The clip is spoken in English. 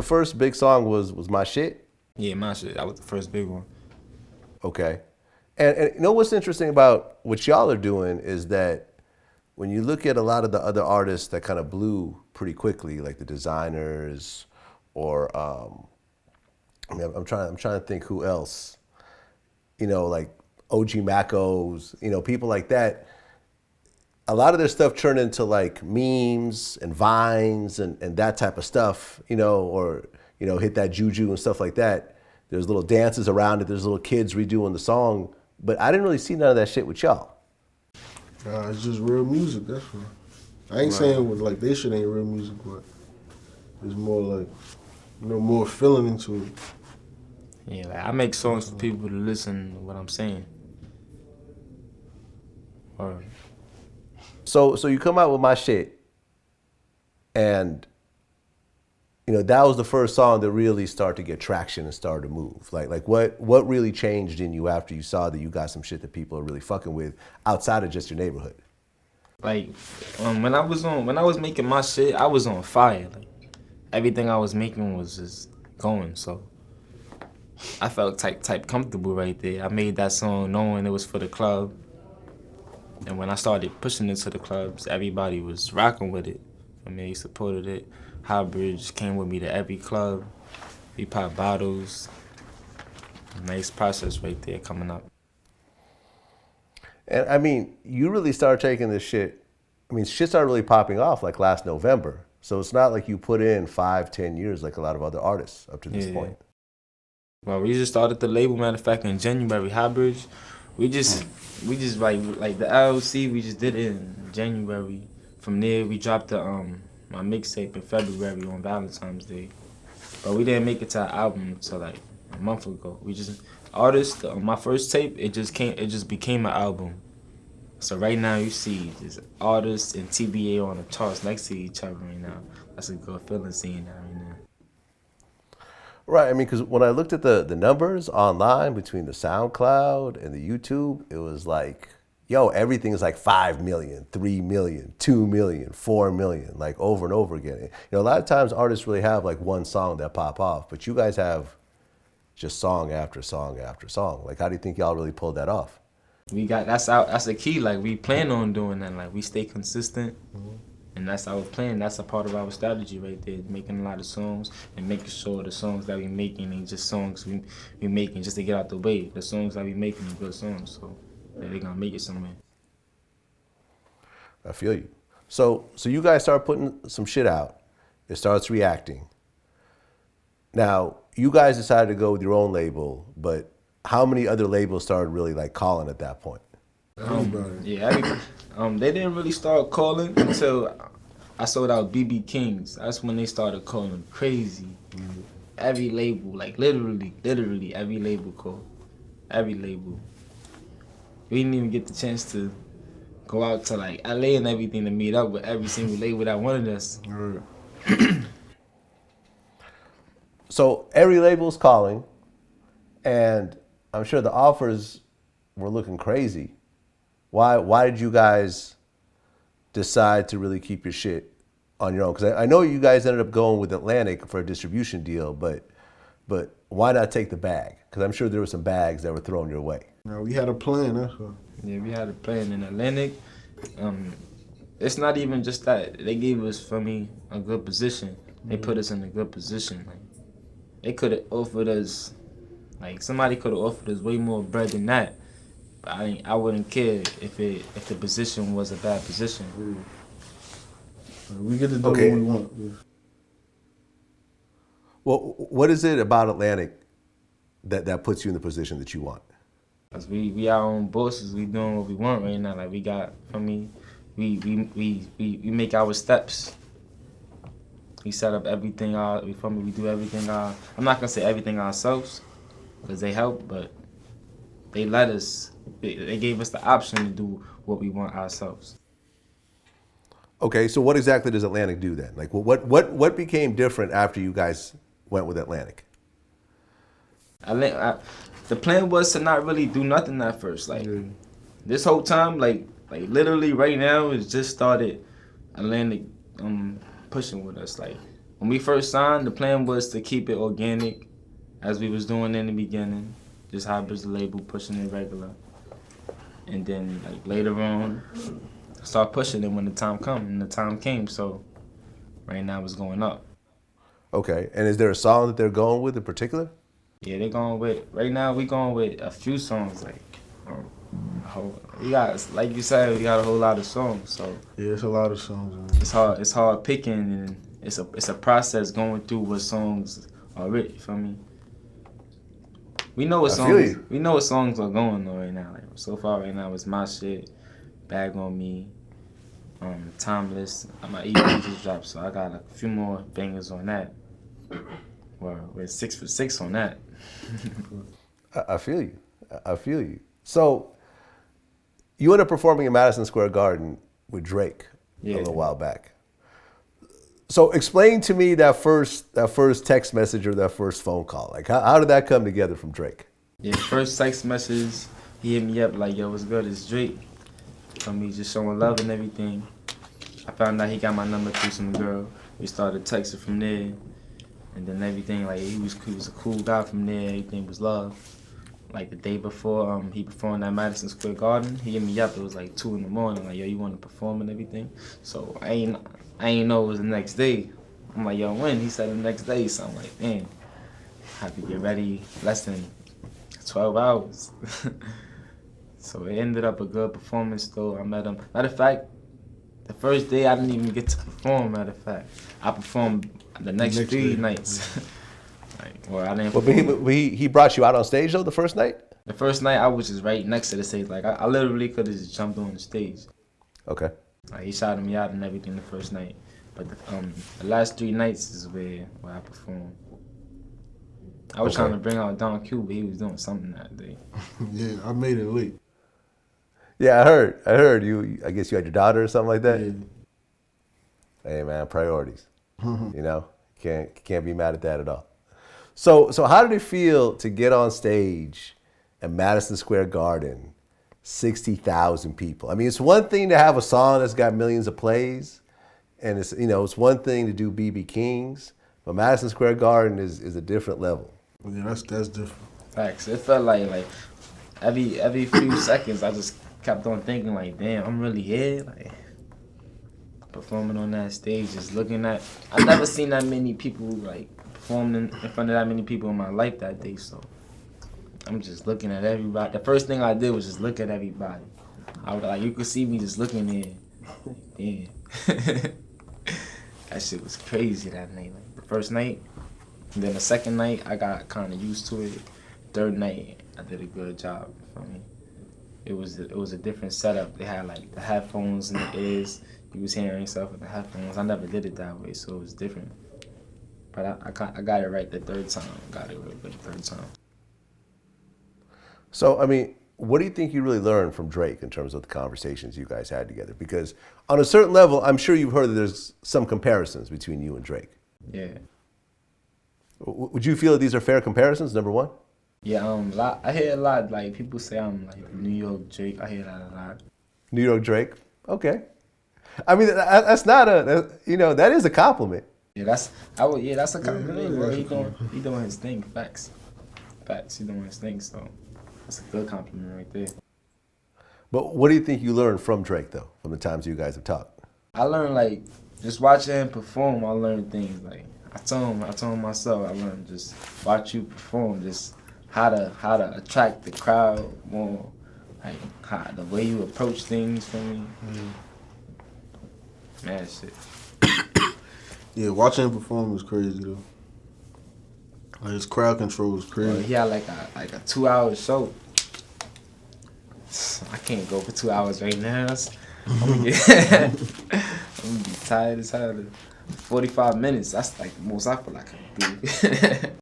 the first big song was My Shit? Yeah, my shit. That was the first big one. Okay. And you know what's interesting about what y'all are doing is that when you look at a lot of the other artists that kind of blew pretty quickly, like the Designers, or I mean, I'm trying to think who else, you know, like OG Macos, you know, people like that. A lot of their stuff turned into like memes and vines and that type of stuff, you know, or, you know, hit that juju and stuff like that. There's little dances around it. There's little kids redoing the song. But I didn't really see none of that shit with y'all. It's just real music, that's all. I ain't saying with like they shit ain't real music, but it's more like, you know, more feeling into it. Yeah, like I make songs for people to listen to what I'm saying. Or So you come out with My Shit, and you know that was the first song that really started to get traction and started to move. Like what really changed in you after you saw that you got some shit that people are really fucking with outside of just your neighborhood? like when I was making my shit, I was on fire. Like everything I was making was just going. So I felt type comfortable right there. I made that song knowing it was for the club. And when I started pushing it to the clubs, everybody was rocking with it. I mean, they supported it. Highbridge came with me to every club. We popped bottles. Nice process right there coming up. And I mean, you really started taking this shit. I mean, shit started really popping off like last November. So it's not like you put in 5-10 years like a lot of other artists up to this point. Well, we just started the label, matter of fact, in January. Highbridge, we just like the LLC, we just did it in January. From there, we dropped the my mixtape in February on Valentine's Day. But we didn't make it to our album until like a month ago. We just artist. My first tape, it just became an album. So right now you see just artists and TBA on the charts next to each other right now. That's a good feeling seeing that right now. Right, I mean, because when I looked at the numbers online between the SoundCloud and the YouTube, it was like, yo, everything is like 5 million, 3 million, 2 million, 4 million, like over and over again. You know, a lot of times artists really have like one song that pop off, but you guys have just song after song after song. Like, how do you think y'all really pulled that off? That's the key. Like we plan on doing that. Like we stay consistent. And that's our plan. That's a part of our strategy right there, making a lot of songs and making sure the songs that we making ain't just songs we making just to get out the way. The songs that we making are good songs, so they're gonna make it somewhere. I feel you. So you guys start putting some shit out. It starts reacting. Now, you guys decided to go with your own label, but how many other labels started really like calling at that point? They didn't really start calling until I sold out BB Kings. That's when they started calling crazy. Every label, like literally every label called. Every label. We didn't even get the chance to go out to like LA and everything to meet up with every single label that wanted us. So every label's calling, and I'm sure the offers were looking crazy. Why did you guys decide to really keep your shit on your own? Because I know you guys ended up going with Atlantic for a distribution deal, but why not take the bag? Because I'm sure there were some bags that were thrown your way. No, we had a plan, that's all. Yeah, we had a plan in Atlantic. It's not even just that. They gave us, for me, a good position. They put us in a good position. Like, they could have offered us, like somebody could have offered us way more bread than that. But I wouldn't care if the position was a bad position. We get to do what we want. Well, what is it about Atlantic that puts you in the position that you want? Cause we our own bosses. We doing what we want right now. Like we got, for me, we make our steps. We set up everything. We do everything. I'm not gonna say everything ourselves, cause they help, but they let us. They gave us the option to do what we want ourselves. Okay, so what exactly does Atlantic do then? Like, what became different after you guys went with Atlantic? The plan was to not really do nothing at first. Like this whole time, like literally right now, it's just started Atlantic pushing with us. Like when we first signed, the plan was to keep it organic, as we was doing in the beginning, just Hybrids the label, pushing it regular, and then like later on, start pushing it when the time come, and the time came. So right now it's going up. Okay, and is there a song that they're going with in particular? Yeah, they going with right now. We going with a few songs like. We got, like you said, we got a whole lot of songs, so Yeah, it's a lot of songs. Man. it's hard picking, and it's a process going through what songs are written. You feel me? We know what songs are going on right now. Like so far right now, it's My Shit, Bag on Me, Timeless. My EP just dropped, so I got a few more bangers on that. Well, we're 6 for 6 on that. I feel you. I feel you. So, you ended up performing in Madison Square Garden with Drake a little while back. So, explain to me that first text message or that first phone call. Like, how did that come together from Drake? Yeah, first text message, he hit me up like, yo, what's good? It's Drake. From me just showing love and everything. I found out he got my number through some girl. We started texting from there. And then everything, like, he was a cool guy from there. Everything was love. Like the day before he performed at Madison Square Garden, he hit me up. It was like 2 in the morning. Like, yo, you want to perform and everything? So I ain't know it was the next day. I'm like, yo, when? He said the next day. So I'm like, damn, I have to get ready less than 12 hours. So it ended up a good performance though. I met him. Matter of fact, the first day I didn't even get to perform. Matter of fact, I performed the next 3 nights. Well, I didn't. But he brought you out on stage though the first night. The first night I was just right next to the stage. Like I literally could have just jumped on the stage. Okay. Like he shouted me out and everything the first night, but the last 3 nights is where I performed. I was trying to bring out Don Q, but he was doing something that day. Yeah, I made it late. Yeah, I heard you. I guess you had your daughter or something like that. Yeah. Hey man, priorities. You know, can't be mad at that at all. So how did it feel to get on stage at Madison Square Garden, 60,000 people? I mean, it's one thing to have a song that's got millions of plays, and it's one thing to do BB Kings, but Madison Square Garden is a different level. Yeah, that's different. Facts. It felt like every few seconds I just kept on thinking like, damn, I'm really here. Like performing on that stage, just looking at. I never seen that many people like. Performing in front of that many people in my life that day, so I'm just looking at everybody. The first thing I did was just look at everybody. I was like, you could see me just looking there. Damn. That shit was crazy that night. Like, the first night, and then the second night, I got kind of used to it. Third night, I did a good job. For me, it was a different setup. They had like the headphones in the ears. You was hearing yourself with the headphones. I never did it that way, so it was different. But I got it right the third time. Got it right the third time. So, I mean, what do you think you really learned from Drake in terms of the conversations you guys had together? Because on a certain level, I'm sure you've heard that there's some comparisons between you and Drake. Yeah. Would you feel that these are fair comparisons, number one? Yeah, I hear a lot, like, people say I'm like New York Drake. I hear that a lot. New York Drake? Okay. I mean, that's not that is a compliment. Yeah, that's a compliment. Bro. He doing his thing. Facts. He doing his thing. So that's a good compliment right there. But what do you think you learned from Drake though, from the times you guys have talked? I learned like just watching him perform. I learned things like I told him myself. I learned just watch you perform, just how to attract the crowd more, like how the way you approach things for me. Man, shit. Yeah, watching him perform was crazy though. Like his crowd control was crazy. He had like a 2-hour show. I can't go for 2 hours right now. I'm gonna be tired as hell. 45 minutes. That's like the most I feel like I can do.